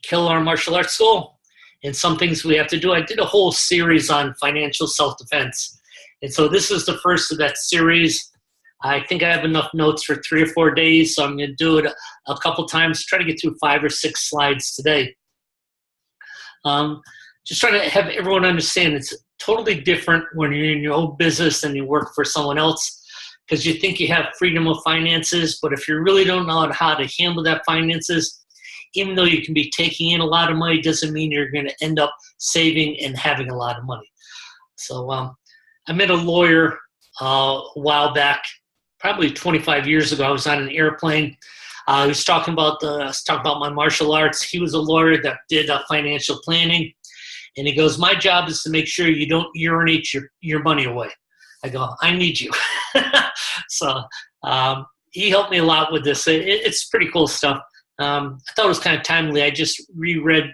Kill Our Martial Arts School and some things we have to do. I did a whole series on financial self-defense. And so this is the first of that series. I think I have enough notes for 3 or 4 days, so I'm going to do it a couple times, try to get through 5 or 6 slides today. Just trying to have everyone understand it's totally different when you're in your own business and you work for someone else, because you think you have freedom of finances, but if you really don't know how to handle that finances, even though you can be taking in a lot of money, doesn't mean you're going to end up saving and having a lot of money. So I met a lawyer a while back, probably 25 years ago. I was on an airplane. He was talking about my martial arts. He was a lawyer that did financial planning. And he goes, my job is to make sure you don't urinate your money away. I go, I need you. So he helped me a lot with this. It's pretty cool stuff. I thought it was kind of timely. I just reread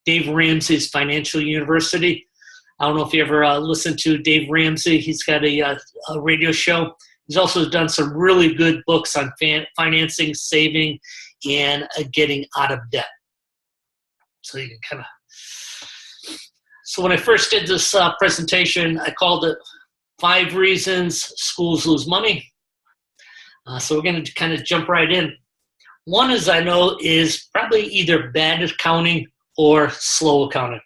Dave Ramsey's Financial University. I don't know if you ever listened to Dave Ramsey. He's got a radio show. He's also done some really good books on financing, saving, and getting out of debt. So you can kind of. So when I first did this presentation, I called it 5 Reasons Schools Lose Money. So we're going to kind of jump right in. One is I know is probably either bad accounting or slow accounting.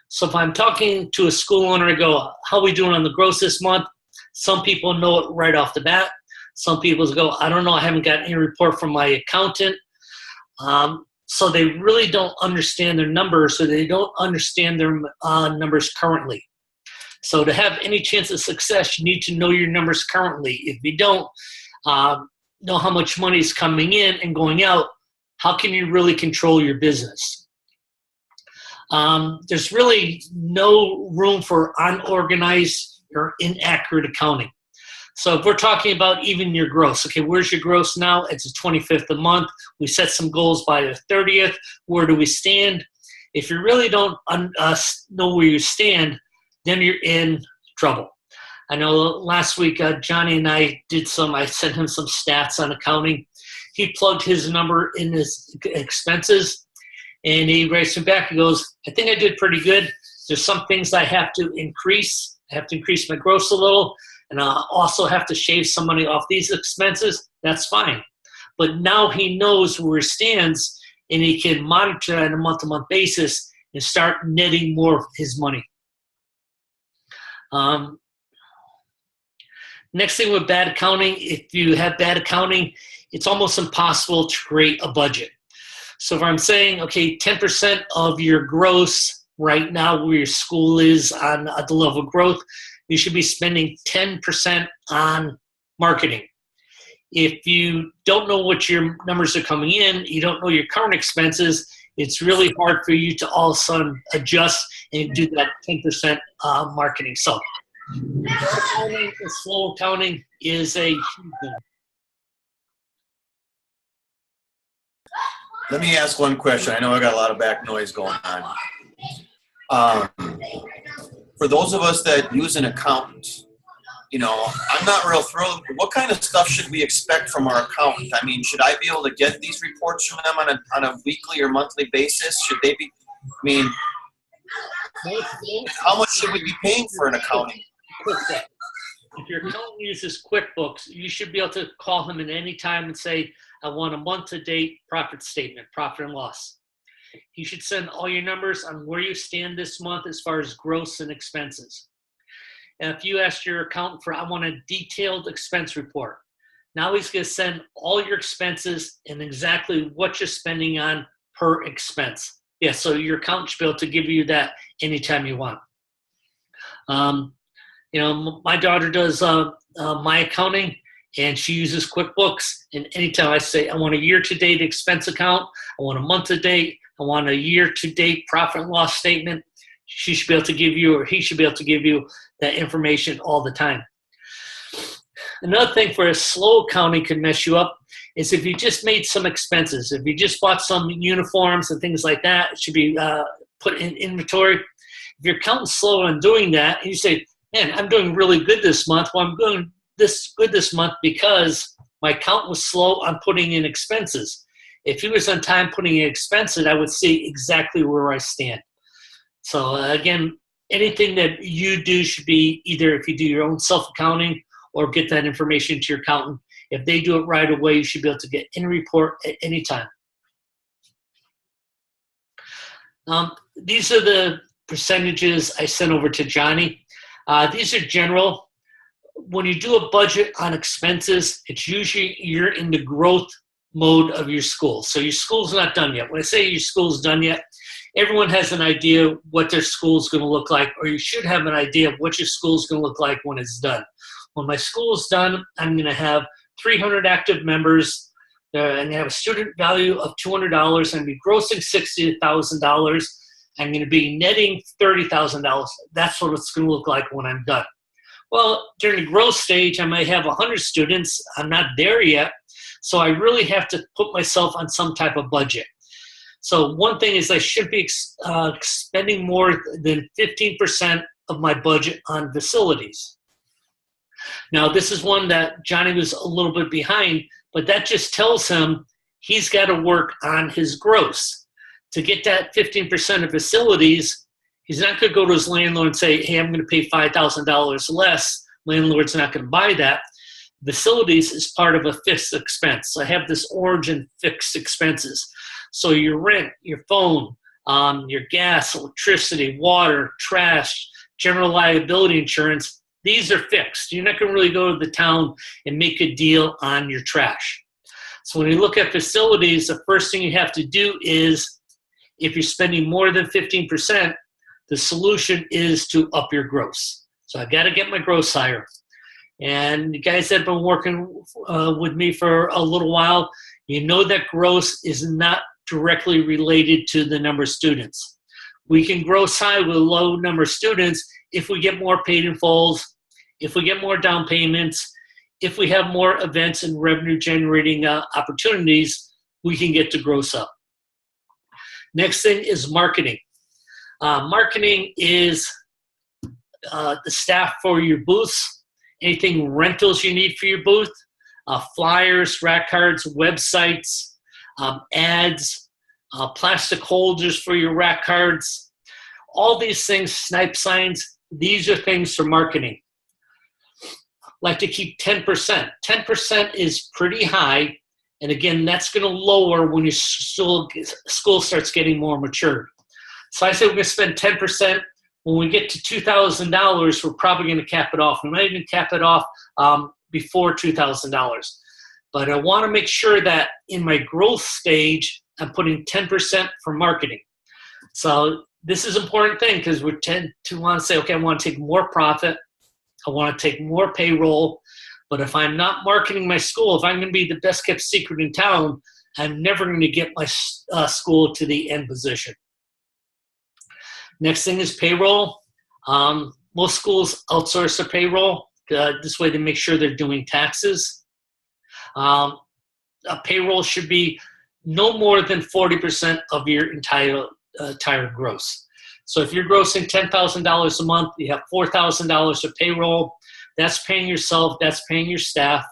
So if I'm talking to a school owner, I go, how are we doing on the gross this month? Some people know it right off the bat. Some people go, I don't know, I haven't got any report from my accountant. So they really don't understand their numbers, so they don't understand their numbers currently. So to have any chance of success, you need to know your numbers currently. If you don't know how much money is coming in and going out, how can you really control your business? There's really no room for unorganized or inaccurate accounting. So if we're talking about even your gross, okay, where's your gross now? It's the 25th of the month. We set some goals by the 30th. Where do we stand? If you really don't know where you stand, then you're in trouble. I know last week Johnny and I sent him some stats on accounting. He plugged his number in his expenses, and he writes me back. He goes, I think I did pretty good. There's some things I have to increase. I have to increase my gross a little, and I also have to shave some money off these expenses. That's fine. But now he knows where he stands, and he can monitor that on a month-to-month basis and start netting more of his money. Next thing with bad accounting, if you have bad accounting, it's almost impossible to create a budget. So if I'm saying, okay, 10% of your gross right now where your school is on the level of growth, you should be spending 10% on marketing. If you don't know what your numbers are coming in, you don't know your current expenses, it's really hard for you to all of a sudden adjust and do that 10% marketing. So accounting, slow accounting is a huge thing. Let me ask one question. I know I got a lot of back noise going on. For those of us that use an accountant, I'm not real thrilled. What kind of stuff should we expect from our accountant? I mean, should I be able to get these reports from them on a weekly or monthly basis? Should they be, how much should we be paying for an accounting? If your accountant uses QuickBooks, you should be able to call him at any time and say, I want a month-to-date profit statement, profit and loss. You should send all your numbers on where you stand this month as far as gross and expenses. And if you ask your accountant for, I want a detailed expense report, now he's going to send all your expenses and exactly what you're spending on per expense. Yeah, so your accountant should be able to give you that anytime you want. My daughter does my accounting, and she uses QuickBooks. And anytime I say, I want a year-to-date expense account, I want a month-to-date, I want a year-to-date profit and loss statement, she should be able to give you, or he should be able to give you that information all the time. Another thing for a slow accounting could mess you up is if you just made some expenses. If you just bought some uniforms and things like that, it should be put in inventory. If your accountant's slow on doing that, and you say, man, I'm doing really good this month. Well, I'm doing this good this month because my accountant was slow on putting in expenses. If he was on time putting in expenses, I would see exactly where I stand. So again, anything that you do should be either if you do your own self-accounting or get that information to your accountant. If they do it right away, you should be able to get any report at any time. These are the percentages I sent over to Johnny. These are general. When you do a budget on expenses, it's usually you're in the growth mode of your school. So your school's not done yet. When I say your school's done yet, everyone has an idea what their school's going to look like, or you should have an idea of what your school's going to look like when it's done. When my school's done, I'm going to have 300 active members. I'm going to have a student value of $200. I'm going to be grossing $60,000. I'm going to be netting $30,000. That's what it's going to look like when I'm done. Well, during the growth stage, I might have 100 students. I'm not there yet. So I really have to put myself on some type of budget. So one thing is I should be spending more than 15% of my budget on facilities. Now, this is one that Johnny was a little bit behind, but that just tells him he's got to work on his gross. To get that 15% of facilities, he's not going to go to his landlord and say, hey, I'm going to pay $5,000 less. Landlord's not going to buy that. Facilities is part of a fixed expense. So I have this orange and fixed expenses. So your rent, your phone, your gas, electricity, water, trash, general liability insurance, these are fixed. You're not going to really go to the town and make a deal on your trash. So when you look at facilities, the first thing you have to do is, if you're spending more than 15%, the solution is to up your gross. So I've got to get my gross higher. And you guys that have been working with me for a little while, you know that gross is not directly related to the number of students. We can gross high with a low number of students if we get more paid in fulls, if we get more down payments, if we have more events and revenue generating opportunities, we can get to gross up. Next thing is marketing. Marketing is the staff for your booths, anything rentals you need for your booth, flyers, rack cards, websites, ads, plastic holders for your rack cards, all these things, snipe signs, these are things for marketing. Like to keep 10%. 10% is pretty high. And again, that's going to lower when your school starts getting more mature. So I say we're going to spend 10%. When we get to $2,000, we're probably going to cap it off. We might even cap it off before $2,000. But I want to make sure that in my growth stage, I'm putting 10% for marketing. So this is an important thing because we tend to want to say, okay, I want to take more profit. I want to take more payroll. But if I'm not marketing my school, if I'm going to be the best kept secret in town, I'm never going to get my school to the end position. Next thing is payroll. Most schools outsource their payroll. This way they make sure they're doing taxes. A payroll should be no more than 40% of your entire gross. So if you're grossing $10,000 a month, you have $4,000 of payroll. That's paying yourself. That's paying your staff.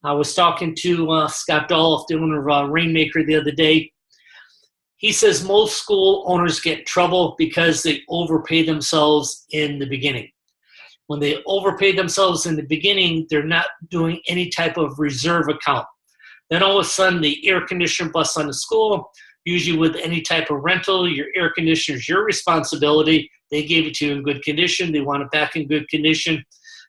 I was talking to Scott Dolph, the owner of Rainmaker, the other day. He says most school owners get in trouble because they overpay themselves in the beginning. When they overpay themselves in the beginning, they're not doing any type of reserve account. Then all of a sudden, the air conditioner busts on the school. Usually with any type of rental, your air conditioner is your responsibility. They gave it to you in good condition. They want it back in good condition.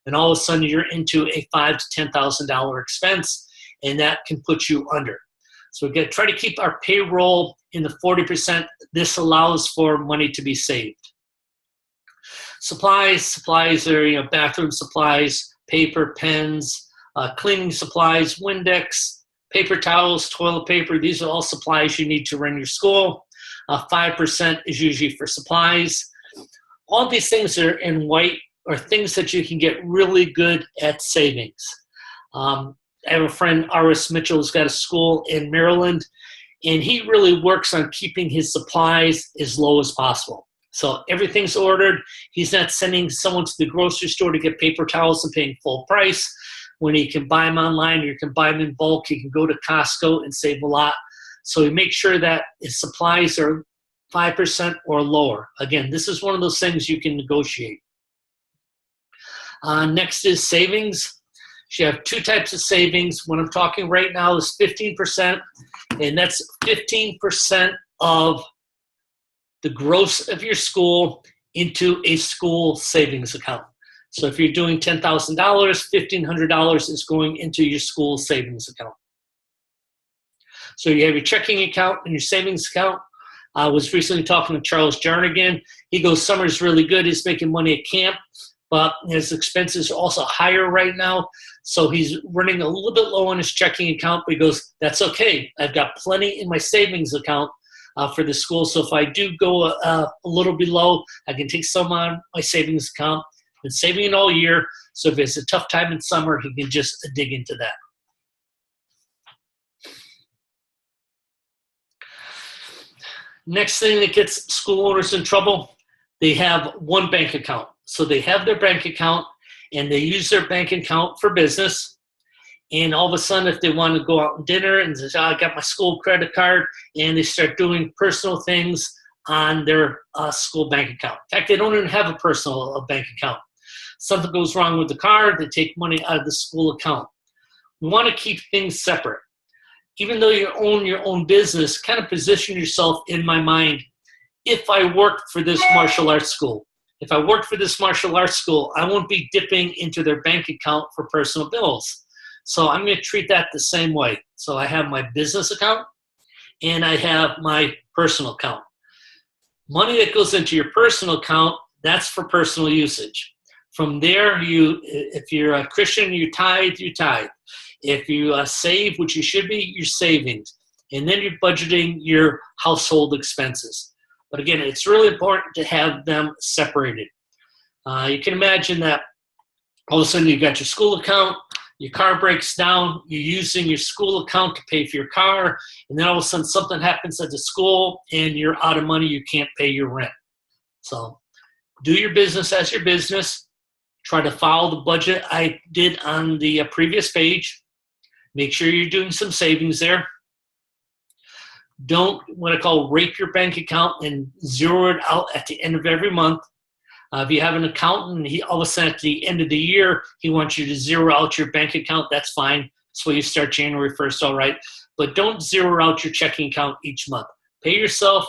And all of a sudden, you're into a $5,000 to $10,000 expense, and that can put you under. So we've got to try to keep our payroll in the 40%. This allows for money to be saved. Supplies are bathroom supplies, paper, pens, cleaning supplies, Windex, paper towels, toilet paper. These are all supplies you need to run your school. 5% is usually for supplies. All these things are in white are things that you can get really good at savings. I have a friend, R.S. Mitchell, who's got a school in Maryland, and he really works on keeping his supplies as low as possible. So everything's ordered. He's not sending someone to the grocery store to get paper towels and paying full price. when he can buy them online, or you can buy them in bulk. He can go to Costco and save a lot. So he makes sure that his supplies are 5% or lower. Again, this is one of those things you can negotiate. Next is savings. You have two types of savings. What I'm talking right now is 15%, and that's 15% of the gross of your school into a school savings account. So if you're doing $10,000, $1,500 is going into your school savings account. So you have your checking account and your savings account. I was recently talking to Charles Jernigan. He goes, summer's really good. He's making money at camp, but his expenses are also higher right now. So he's running a little bit low on his checking account, but he goes, that's okay. I've got plenty in my savings account for the school. So if I do go a little below, I can take some on my savings account. Been saving it all year. So if it's a tough time in summer, he can just dig into that. Next thing that gets school owners in trouble, they have one bank account. So they have their bank account and they use their bank account for business. And all of a sudden, if they want to go out and dinner and say, I got my school credit card, and they start doing personal things on their school bank account. In fact, they don't even have a personal bank account. Something goes wrong with the card, they take money out of the school account. We want to keep things separate. Even though you own your own business, kind of position yourself in my mind. If I worked for this martial arts school, if I worked for this martial arts school, I won't be dipping into their bank account for personal bills. So I'm going to treat that the same way. So I have my business account and I have my personal account. Money that goes into your personal account, that's for personal usage. From there, if you're a Christian, you tithe, you tithe. If you save, which you should be, your savings. And then you're budgeting your household expenses. But again, it's really important to have them separated. You can imagine that all of a sudden you got your school account, your car breaks down, you're using your school account to pay for your car, and then all of a sudden something happens at the school and you're out of money, you can't pay your rent. So do your business as your business. Try to follow the budget I did on the previous page. Make sure you're doing some savings there. Don't, what I call, rape your bank account and zero it out at the end of every month. If you have an accountant, all of a sudden at the end of the year, he wants you to zero out your bank account, that's fine. That's why you start January 1st, all right. But don't zero out your checking account each month. Pay yourself,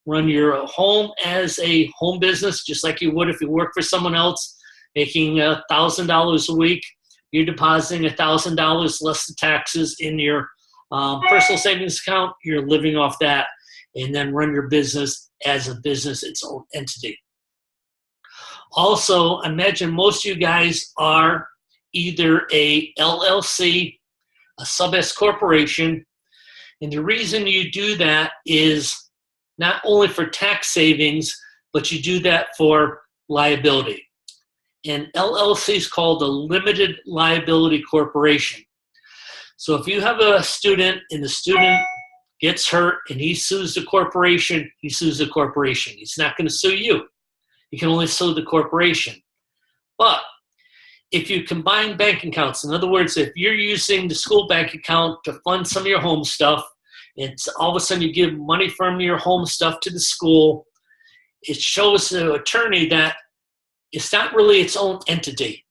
run your home as a home business, just like you would if you work for someone else, making $1,000 a week. You're depositing $1,000 less the taxes in your personal savings account. You're living off that, and then run your business as a business, its own entity. Also, imagine most of you guys are either a LLC, a sub-S corporation, and the reason you do that is not only for tax savings, but you do that for liability. And LLC is called a limited liability corporation. So if you have a student and the student gets hurt and he sues the corporation, he sues the corporation. He's not going to sue you. You can only sue the corporation. But if you combine bank accounts, in other words, if you're using the school bank account to fund some of your home stuff, it's all of a sudden you give money from your home stuff to the school, it shows the attorney that it's not really its own entity.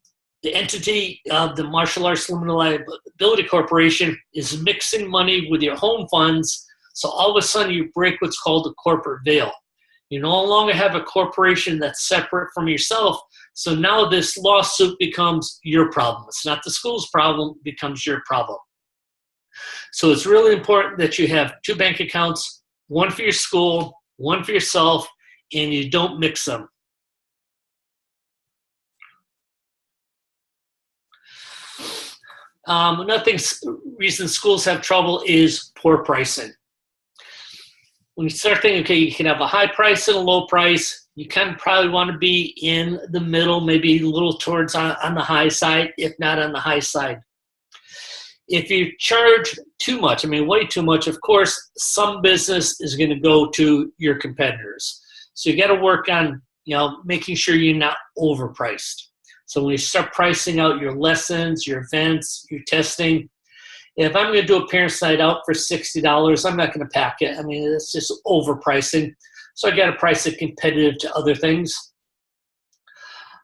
The entity of the Martial Arts Limited Liability Corporation is mixing money with your home funds, so all of a sudden you break what's called the corporate veil. You no longer have a corporation that's separate from yourself, so now this lawsuit becomes your problem. It's not the school's problem, it becomes your problem. So it's really important that you have two bank accounts, one for your school, one for yourself, and you don't mix them. Another reason schools have trouble is poor pricing. When you start thinking, okay, you can have a high price and a low price, you kind of probably want to be in the middle, maybe a little towards on the high side, if not on the high side. If you charge too much, I mean way too much, of course, some business is going to go to your competitors. So you got to work on, making sure you're not overpriced. So when you start pricing out your lessons, your events, your testing, if I'm going to do a parents' night out for $60, I'm not going to pack it. I mean, it's just overpricing. So I got to price it competitive to other things.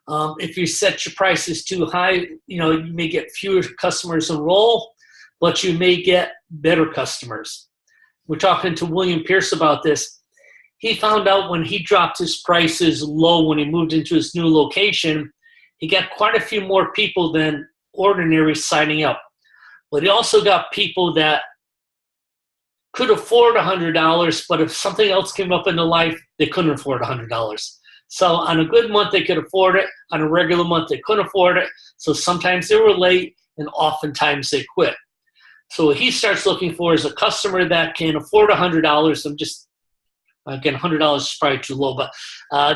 If you set your prices too high, you may get fewer customers enroll, but you may get better customers. We're talking to William Pierce about this. He found out when he dropped his prices low when he moved into his new location, he got quite a few more people than ordinary signing up. But he also got people that could afford $100, but if something else came up in their life, they couldn't afford $100. So on a good month, they could afford it. On a regular month, they couldn't afford it. So sometimes they were late, and oftentimes they quit. So what he starts looking for is a customer that can afford $100. Again, $100 is probably too low, but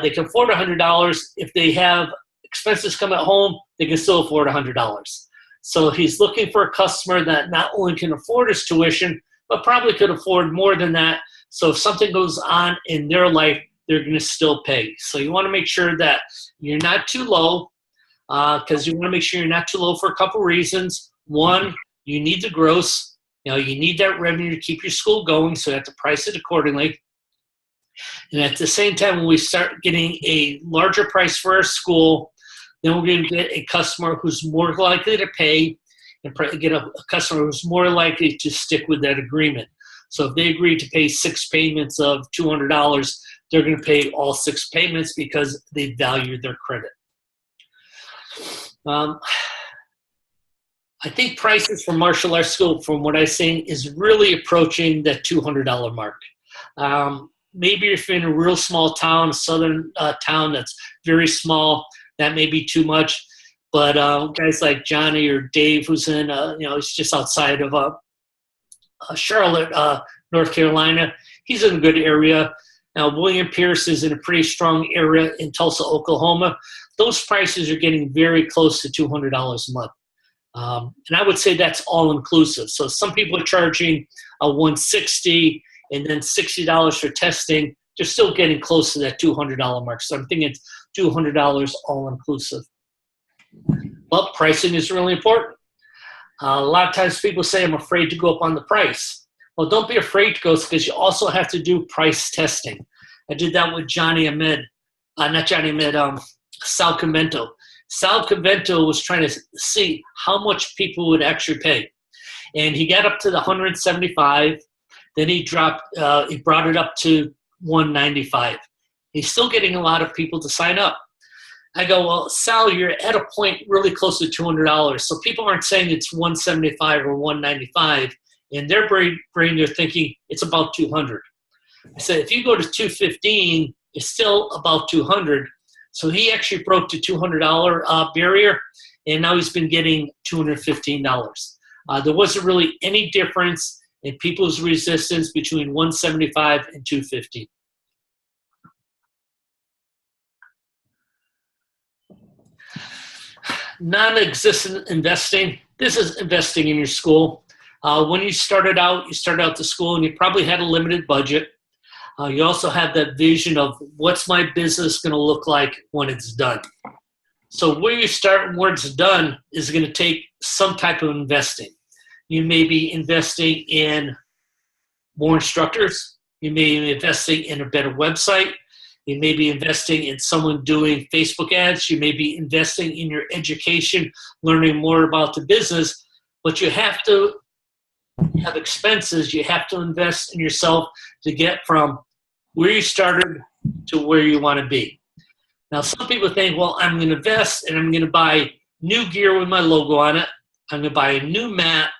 they can afford $100. If they have expenses come at home, they can still afford $100. So he's looking for a customer that not only can afford his tuition, but probably could afford more than that. So if something goes on in their life, they're going to still pay. So you want to make sure that you're not too low, because you want to make sure you're not too low for a couple reasons. One, you need the gross. You need that revenue to keep your school going, so you have to price it accordingly. And at the same time, when we start getting a larger price for our school, then we're going to get a customer who's more likely to pay and get a customer who's more likely to stick with that agreement. So if they agree to pay 6 payments of $200, they're going to pay all 6 payments because they value their credit. I think prices for martial arts school, from what I've seen, is really approaching that $200 mark. Maybe if you're in a real small town, a southern town that's very small, that may be too much. But guys like Johnny or Dave, who's in, he's just outside of Charlotte, North Carolina, he's in a good area. Now, William Pierce is in a pretty strong area in Tulsa, Oklahoma. Those prices are getting very close to $200 a month. And I would say that's all inclusive. So some people are charging $160 and then $60 for testing. They're still getting close to that $200 mark. So I'm thinking it's $200 all inclusive. But pricing is really important. A lot of times people say, I'm afraid to go up on the price. Well, don't be afraid to go, because you also have to do price testing. I did that with Sal Convento. Sal Convento was trying to see how much people would actually pay. And he got up to the 175. Then he brought it up to 195. He's still getting a lot of people to sign up. I go, well, Sal, you're at a point really close to $200. So people aren't saying it's 175 or 195. In their brain, they're thinking it's about 200. I said, if you go to 215, it's still about 200. So he actually broke the $200 barrier, and now he's been getting $215. There wasn't really any difference in people's resistance between 175 and 250. Non-existent investing. This is investing in your school. When you started out the school and you probably had a limited budget. You also have that vision of what's my business going to look like when it's done. So where you start and where it's done is going to take some type of investing. You may be investing in more instructors. You may be investing in a better website. You may be investing in someone doing Facebook ads. You may be investing in your education, learning more about the business. But you have to have expenses. You have to invest in yourself to get from where you started to where you want to be. Now, some people think, well, I'm going to invest and I'm going to buy new gear with my logo on it. I'm going to buy a new mat.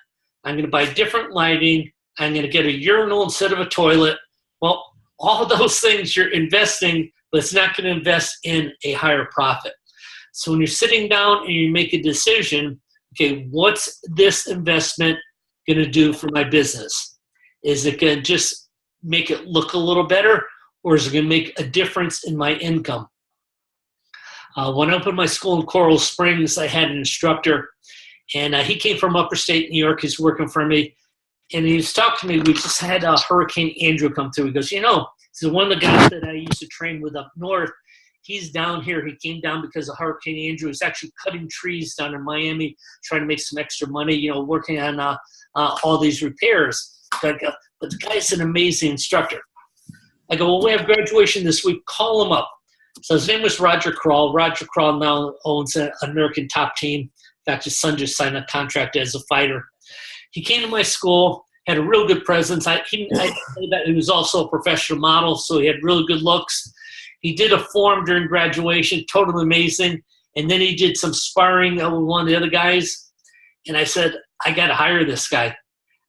I'm going to buy different lighting. I'm going to get a urinal instead of a toilet. Well, all of those things you're investing, but it's not going to invest in a higher profit. So when you're sitting down and you make a decision, okay, what's this investment going to do for my business? Is it going to just make it look a little better, or is it going to make a difference in my income? When I opened my school in Coral Springs, I had an instructor, and he came from upper state New York. He's working for me, and he was talking to me. We just had Hurricane Andrew come through. He goes, he's one of the guys that I used to train with up north, He's down here. He came down because of Hurricane Andrew. He's actually cutting trees down in Miami, trying to make some extra money, working on all these repairs. But the guy's an amazing instructor. I go, well, we have graduation this week. Call him up. So his name was Roger Kral. Roger Kral now owns an American Top Team. In fact, his son just signed a contract as a fighter. He came to my school, had a real good presence. I say that he was also a professional model, so he had really good looks. He did a form during graduation, totally amazing. And then he did some sparring with one of the other guys. And I said, I got to hire this guy.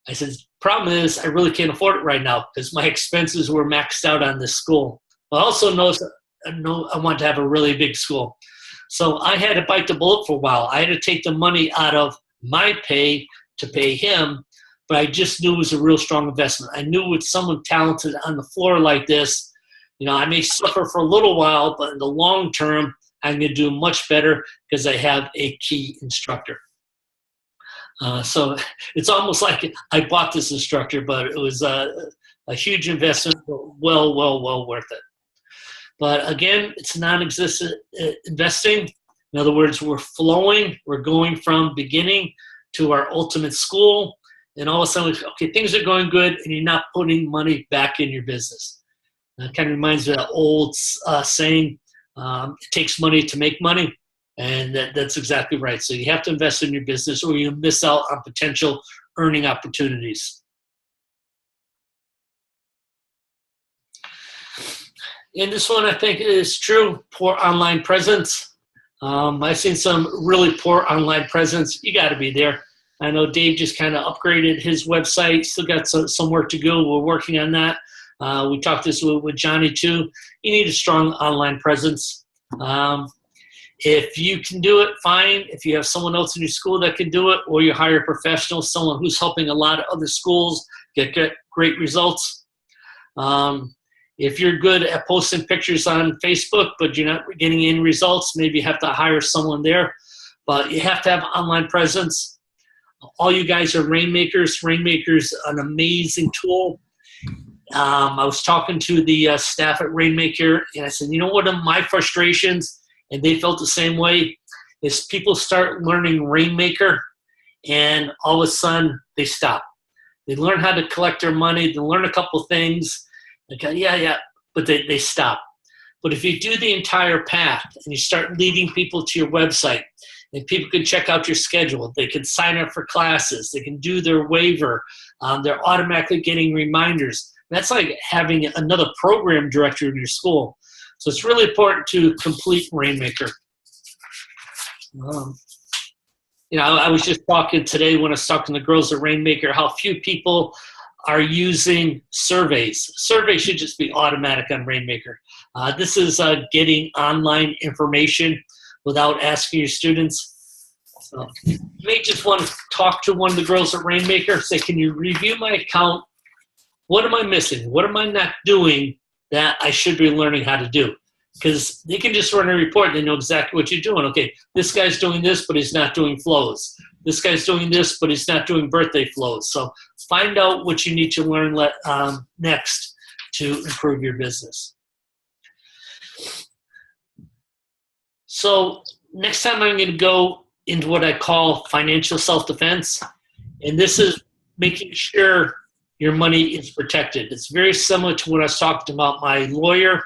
I said, problem is I really can't afford it right now because my expenses were maxed out on this school. I also know I want to have a really big school. So I had to bite the bullet for a while. I had to take the money out of my pay to pay him, but I just knew it was a real strong investment. I knew with someone talented on the floor like this, I may suffer for a little while, but in the long term, I'm going to do much better because I have a key instructor. So it's almost like I bought this instructor, but it was a huge investment, but well worth it. But again, it's non-existent investing. In other words, we're flowing. We're going from beginning to our ultimate school. And all of a sudden, okay, things are going good, and you're not putting money back in your business. It kind of reminds me of that old saying, it takes money to make money. And that's exactly right. So you have to invest in your business or you miss out on potential earning opportunities. And this one I think is true, poor online presence. I've seen some really poor online presence. You got to be there. I know Dave just kind of upgraded his website. Still got some work to go. We're working on that. We talked this with Johnny too. You need a strong online presence. If you can do it, fine. If you have someone else in your school that can do it, or you hire a professional, someone who's helping a lot of other schools get great results. If you're good at posting pictures on Facebook, but you're not getting any results, maybe you have to hire someone there. But you have to have online presence. All you guys are Rainmakers. Rainmaker's an amazing tool. I was talking to the staff at Rainmaker, and I said, what are my frustrations? And they felt the same way, is people start learning Rainmaker, and all of a sudden they stop. They learn how to collect their money. They learn a couple things. They go, yeah, but they stop. But if you do the entire path and you start leading people to your website, and people can check out your schedule, they can sign up for classes, they can do their waiver, they're automatically getting reminders. That's like having another program director in your school. So it's really important to complete Rainmaker. I was just talking today when I was talking to the girls at Rainmaker how few people are using surveys. Surveys should just be automatic on Rainmaker. This is getting online information without asking your students. So you may just want to talk to one of the girls at Rainmaker, say, can you review my account? What am I missing? What am I not doing that I should be learning how to do? Because they can just run a report and they know exactly what you're doing. Okay, this guy's doing this, but he's not doing flows. This guy's doing this, but he's not doing birthday flows. So find out what you need to learn next to improve your business. So next time I'm going to go into what I call financial self-defense. And this is making sure your money is protected. It's very similar to what I was talking about my lawyer,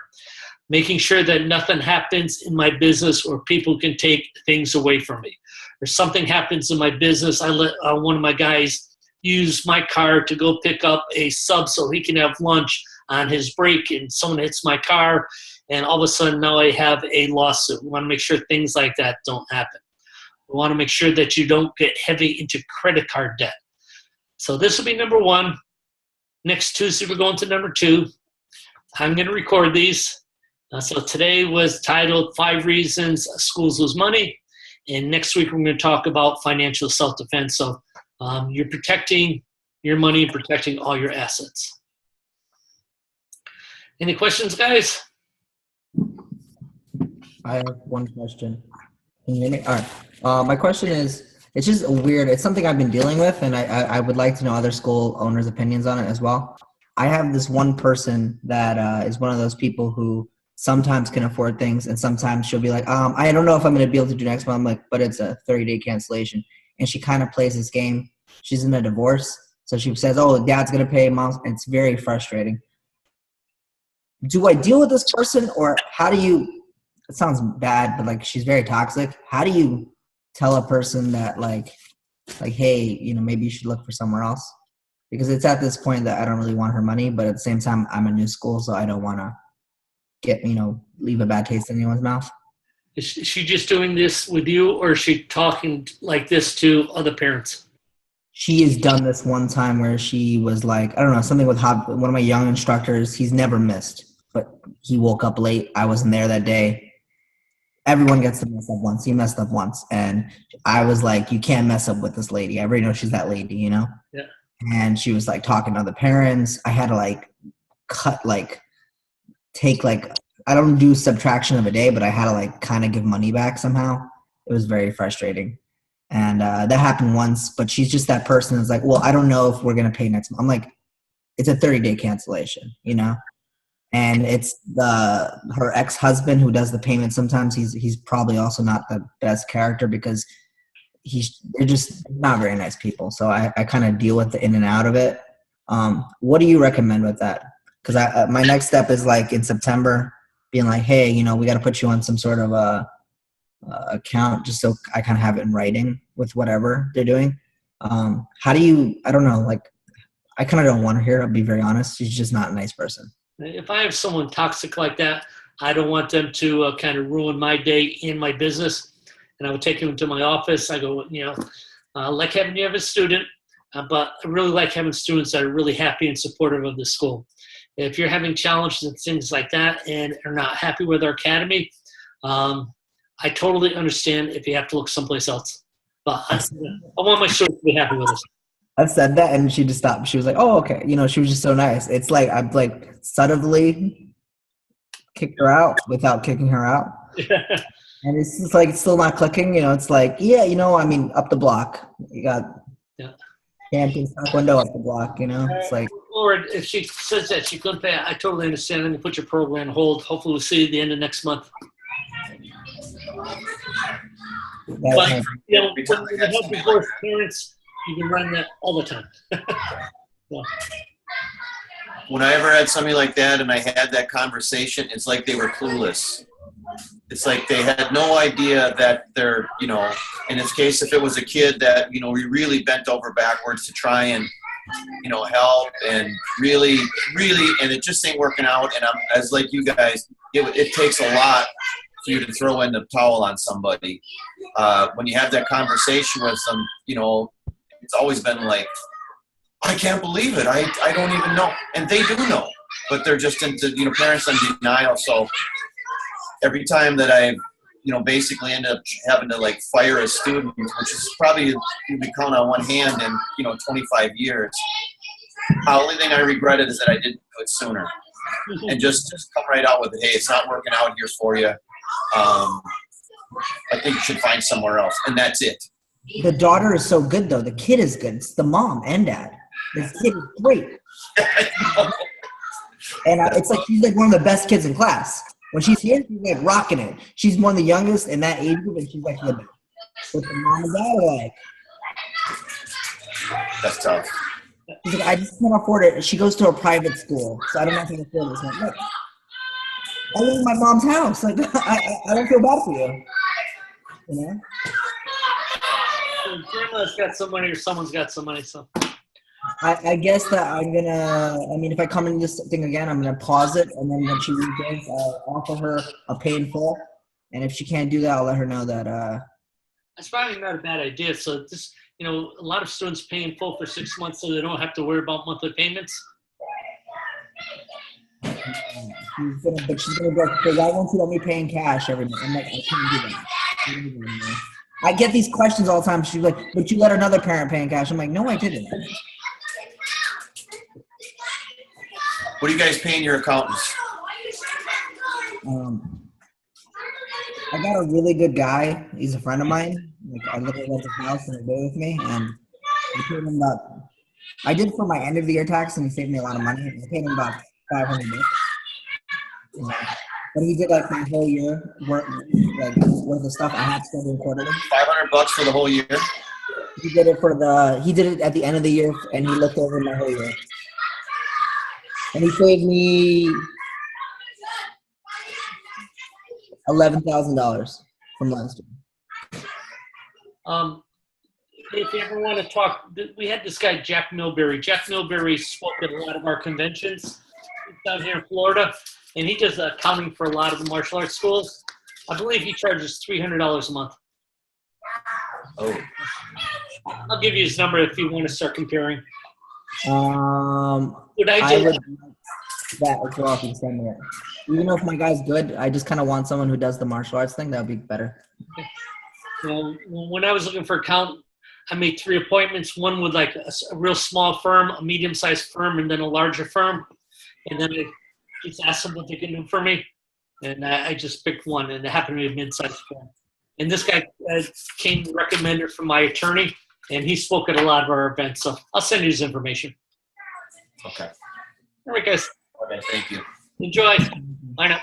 making sure that nothing happens in my business or people can take things away from me. Or something happens in my business, I let one of my guys use my car to go pick up a sub so he can have lunch on his break, and someone hits my car, and all of a sudden now I have a lawsuit. We want to make sure things like that don't happen. We want to make sure that you don't get heavy into credit card debt. So this will be number one. Next Tuesday, we're going to number two. I'm going to record these. So today was titled 5 Reasons Schools Lose Money. And next week, we're going to talk about financial self-defense. So you're protecting your money and protecting all your assets. Any questions, guys? I have one question. Can you hear me? All right. My question is, it's just weird. It's something I've been dealing with, and I would like to know other school owners' opinions on it as well. I have this one person that is one of those people who sometimes can afford things, and sometimes she'll be like, I don't know if I'm going to be able to do next month. I'm like, but it's a 30-day cancellation. And she kind of plays this game. She's in a divorce. So she says, oh, dad's going to pay, mom's. And it's very frustrating. Do I deal with this person, or how do you, it sounds bad, but like she's very toxic. How do you tell a person that like, hey, you know, maybe you should look for somewhere else? Because it's at this point that I don't really want her money, but at the same time, I'm a new school, so I don't want to get, you know, leave a bad taste in anyone's mouth. Is she just doing this with you, or is she talking like this to other parents? She has done this one time where she was like, I don't know, something with one of my young instructors. He's never missed, but he woke up late. I wasn't there that day. Everyone gets to mess up once. He messed up once. And I was like, you can't mess up with this lady. I already know she's that lady, you know? Yeah. And she was like talking to other parents. I had to like take I don't do subtraction of a day, but I had to like kind of give money back somehow. It was very frustrating. And that happened once, but she's just that person that's like, well, I don't know if we're going to pay next month. I'm like, it's a 30-day cancellation, you know? And it's her ex-husband who does the payment. Sometimes he's probably also not the best character because they're just not very nice people. So I kind of deal with the in and out of it. What do you recommend with that? Because my next step is like in September being like, hey, you know, we got to put you on some sort of account just so I kind of have it in writing with whatever they're doing. How do you, I don't know, like I kind of don't want her here. I'll be very honest. She's just not a nice person. If I have someone toxic like that, I don't want them to kind of ruin my day in my business. And I would take them to my office. I go, you know, like having you have a student, but I really like having students that are really happy and supportive of the school. If you're having challenges and things like that and are not happy with our academy, I totally understand if you have to look someplace else. But I want my students to be happy with us. I've said that, and she just stopped. She was like, oh, okay. You know, she was just so nice. It's like I've like subtly kicked her out without kicking her out. And it's just like, it's still not clicking. You know, it's like, yeah, you know, I mean, up the block. You got Hampton Taekwondo up the block, you know? It's like. Or if she says that she couldn't pay, I totally understand. And you put your program on hold. Hopefully we'll see you at the end of next month. But, you know, when you help divorced parents, you can run that all the time. So. When I ever had somebody like that and I had that conversation, it's like they were clueless. It's like they had no idea that they're, you know, in this case, if it was a kid that, you know, we really bent over backwards to try and, you know, help and really, and it just ain't working out. And as like you guys, it takes a lot for you to throw in the towel on somebody. When you have that conversation with them, you know, it's always been like, I can't believe it. I don't even know. And they do know, but they're just into, you know, parents in denial. So every time that I, you know, basically end up having to like fire a student, which is probably, you be counting on one hand in, you know, 25 years. The only thing I regretted is that I didn't do it sooner. And just come right out with it. Hey, it's not working out here for you. I think you should find somewhere else. And that's it. The daughter is so good, though. The kid is good. It's the mom and dad. This kid is great. And it's like she's like one of the best kids in class. When she's here, she's like rocking it. She's one of the youngest in that age group, and she's like the best. But the mom and dad are like, that's tough. She's like, I just can't afford it. She goes to a private school, so I don't know if I can afford this. Like, look, I live in my mom's house. Like, I don't feel bad for you. You know? Grandma's got some money or someone's got some money, so. I guess that I'm going to, I mean, if I come into this thing again, I'm going to pause it, and then when she regains, I'll offer her a pay in full. And if she can't do that, I'll let her know that. That's probably not a bad idea. So this, you know, a lot of students pay in full for 6 months so they don't have to worry about monthly payments. She's gonna go, why won't you let me pay in cash every month? I'm like, I can't do that. I get these questions all the time. She's like, but you let another parent pay in cash. I'm like, no, I didn't. What are you guys paying your accountants? I got a really good guy. He's a friend of mine. Like, I literally went to his house and he lived with me, and I paid him about. I did for my end of the year tax, and he saved me a lot of money. I paid him about $500. But he did like my whole year worth of stuff I had to do quarterly. $500 for the whole year. He did it at the end of the year, and he looked over my whole year. And he saved me $11,000 from last year. If you ever want to talk, we had this guy, Jack Milbury. Jack Milbury spoke at a lot of our conventions down here in Florida, and he does accounting for a lot of the martial arts schools. I believe he charges $300 a month. Oh. I'll give you his number if you want to start comparing. Would I would that as well if you send me it. Even if my guy's good, I just kind of want someone who does the martial arts thing. That would be better. Well, when I was looking for account, I made 3 appointments. One with like a real small firm, a medium-sized firm, and then a larger firm. And then I just asked them what they can do for me. And I just picked one, and it happened to be a mid-sized firm. And this guy came recommended from my attorney, and he spoke at a lot of our events. So I'll send you his information. Okay. All right, guys. Okay, thank you. Enjoy. Bye now.